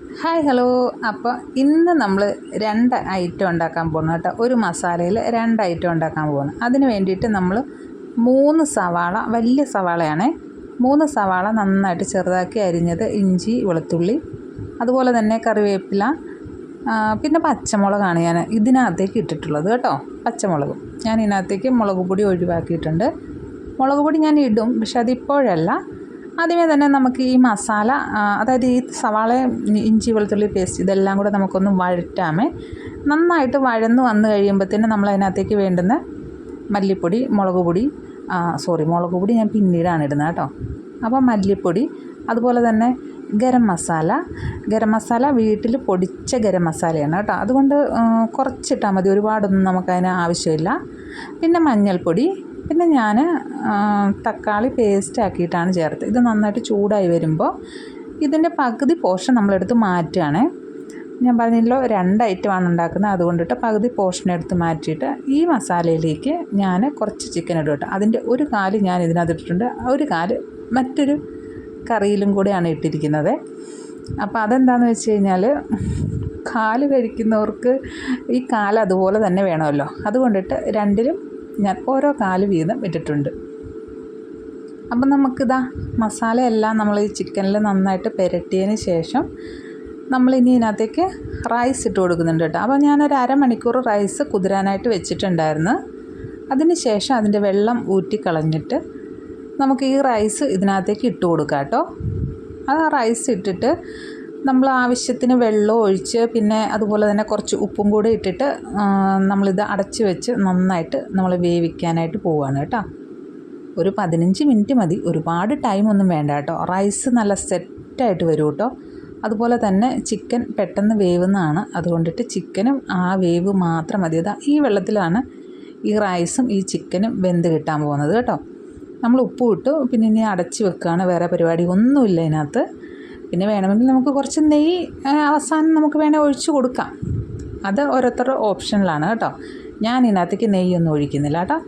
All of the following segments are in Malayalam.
Hi hello. അപ്പോൾ ഇന്ന് നമ്മൾ 2 ഐറ്റം ഉണ്ടാക്കാൻ പോകുന്നു കേട്ടോ. ഒരു മസാലയിൽ 2 ഐറ്റം ഉണ്ടാക്കാൻ പോകുന്നു. അതിന് വേണ്ടിയിട്ട് നമ്മൾ 3 സവാള, വലിയ സവാളയാണ്, 3 സവാള നന്നായിട്ട് ചെറുതാക്കി അരിഞ്ഞത്, ഇഞ്ചി വെളുത്തുള്ളി, അതുപോലെ തന്നെ കറിവേപ്പില, പിന്നെ പച്ചമുളകാണ് ഞാൻ ഇതിനകത്തേക്ക് ഇട്ടിട്ടുള്ളത് കേട്ടോ. പച്ചമുളകും ഞാൻ ഇതിനകത്തേക്ക് മുളക് പൊടി ഒഴിവാക്കിയിട്ടുണ്ട്. മുളക് പൊടി ഞാൻ ഇടും, പക്ഷെ അതിപ്പോഴല്ല. ആദ്യമേ തന്നെ നമുക്ക് ഈ മസാല, അതായത് ഈ സവാള, ഇഞ്ചി വെളുത്തുള്ളി പേസ്റ്റ് ഇതെല്ലാം കൂടെ നമുക്കൊന്ന് വഴറ്റാമേ. നന്നായിട്ട് വഴന്ന് വന്നു കഴിയുമ്പോഴത്തേന് നമ്മൾ അതിനകത്തേക്ക് വേണ്ടുന്ന മല്ലിപ്പൊടി, മുളക് പൊടി മുളക് പൊടി ഞാൻ പിന്നീടാണ് ഇടുന്നത് കേട്ടോ. അപ്പോൾ മല്ലിപ്പൊടി, അതുപോലെ തന്നെ ഗരം മസാല വീട്ടിൽ പൊടിച്ച ഗരം മസാലയാണ് കേട്ടോ. അതുകൊണ്ട് കുറച്ചിട്ടാൽ മതി, ഒരുപാടൊന്നും നമുക്കതിന് ആവശ്യമില്ല. പിന്നെ മഞ്ഞൾപ്പൊടി, പിന്നെ ഞാൻ തക്കാളി പേസ്റ്റ് ആക്കിയിട്ടാണ് ചേർത്ത്. ഇത് നന്നായിട്ട് ചൂടായി വരുമ്പോൾ ഇതിൻ്റെ പകുതി പോർഷൻ നമ്മളെടുത്ത് മാറ്റുകയാണ്. ഞാൻ പറഞ്ഞല്ലോ 2 ഐറ്റമാണ് ഉണ്ടാക്കുന്നത്, അതുകൊണ്ടിട്ട് പകുതി പോർഷൻ എടുത്ത് മാറ്റിയിട്ട് ഈ മസാലയിലേക്ക് ഞാൻ കുറച്ച് ചിക്കൻ ഇടും കേട്ടോ. അതിൻ്റെ ഒരു കാല് ഞാൻ ഇതിനകത്ത് ഇട്ടിട്ടുണ്ട്, ഒരു കാല് മറ്റൊരു കറിയിലും കൂടെയാണ് ഇട്ടിരിക്കുന്നത്. അപ്പോൾ അതെന്താണെന്ന് വെച്ച് കഴിഞ്ഞാൽ, കാല് കഴിക്കുന്നവർക്ക് ഈ കാല് അതുപോലെ തന്നെ വേണമല്ലോ, അതുകൊണ്ടിട്ട് രണ്ടിലും ഞാൻ ഓരോ കാല് വീതം ഇട്ടിട്ടുണ്ട്. അപ്പം നമുക്കിതാ മസാലയെല്ലാം നമ്മൾ ഈ ചിക്കനിൽ നന്നായിട്ട് പുരട്ടിയതിന് ശേഷം നമ്മളിനി ഇതിനകത്തേക്ക് റൈസ് ഇട്ട് കൊടുക്കുന്നുണ്ട് കേട്ടോ. അപ്പോൾ ഞാനൊരു അരമണിക്കൂർ റൈസ് കുതിരാനായിട്ട് വെച്ചിട്ടുണ്ടായിരുന്നു. അതിന് ശേഷം അതിൻ്റെ വെള്ളം ഊറ്റിക്കളഞ്ഞിട്ട് നമുക്ക് ഈ റൈസ് ഇതിനകത്തേക്ക് ഇട്ട് കൊടുക്കാം കേട്ടോ. ആ റൈസ് ഇട്ടിട്ട് നമ്മൾ ആവശ്യത്തിന് വെള്ളം ഒഴിച്ച്, പിന്നെ അതുപോലെ തന്നെ കുറച്ച് ഉപ്പും കൂടി ഇട്ടിട്ട് നമ്മളിത് അടച്ച് വെച്ച് നന്നായിട്ട് നമ്മൾ വേവിക്കാനായിട്ട് പോവുകയാണ് കേട്ടോ. ഒരു 15 മിനിറ്റ് മതി, ഒരുപാട് ടൈമൊന്നും വേണ്ട കേട്ടോ. റൈസ് നല്ല സെറ്റായിട്ട് വരും കേട്ടോ. അതുപോലെ തന്നെ ചിക്കൻ പെട്ടെന്ന് വേവുന്നതാണ്, അതുകൊണ്ടിട്ട് ചിക്കനും ആ വേവ് മാത്രം മതി. ഈ വെള്ളത്തിലാണ് ഈ റൈസും ഈ ചിക്കനും വെന്ത് കിട്ടാൻ പോകുന്നത് കേട്ടോ. നമ്മൾ ഉപ്പ് ഇട്ടു, പിന്നെ ഇനി അടച്ച് വെക്കുകയാണ്, വേറെ പരിപാടി ഒന്നുമില്ല ഇതിനകത്ത്. പിന്നെ വേണമെങ്കിൽ നമുക്ക് കുറച്ച് നെയ്യ് അവസാനം നമുക്ക് വേണേൽ ഒഴിച്ച് കൊടുക്കാം, അത് ഓരോരുത്തരുടെ ഓപ്ഷനിലാണ് കേട്ടോ. ഞാൻ ഇതിനകത്തേക്ക് നെയ്യൊന്നും ഒഴിക്കുന്നില്ല കേട്ടോ.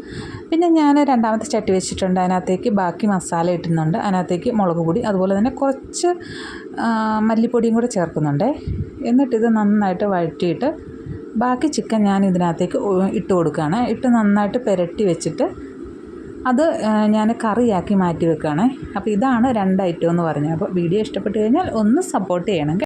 പിന്നെ ഞാൻ രണ്ടാമത്തെ ചട്ടി വെച്ചിട്ടുണ്ട്, അതിനകത്തേക്ക് ബാക്കി മസാല ഇട്ടുന്നുണ്ട്. അതിനകത്തേക്ക് മുളക് പൊടി, അതുപോലെ തന്നെ കുറച്ച് മല്ലിപ്പൊടിയും കൂടെ ചേർക്കുന്നുണ്ട്. എന്നിട്ടിത് നന്നായിട്ട് വഴറ്റിയിട്ട് ബാക്കി ചിക്കൻ ഞാൻ ഇതിനകത്തേക്ക് ഇട്ട് കൊടുക്കുകയാണ്. ഇട്ട് നന്നായിട്ട് പുരട്ടി വെച്ചിട്ട് അത് ഞാൻ കറിയാക്കി മാറ്റി വെക്കുകയാണ്. അപ്പോൾ ഇതാണ് 2 ഐറ്റം എന്ന് പറഞ്ഞത്. അപ്പോൾ വീഡിയോ ഇഷ്ടപ്പെട്ട് കഴിഞ്ഞാൽ ഒന്ന് സപ്പോർട്ട് ചെയ്യണം.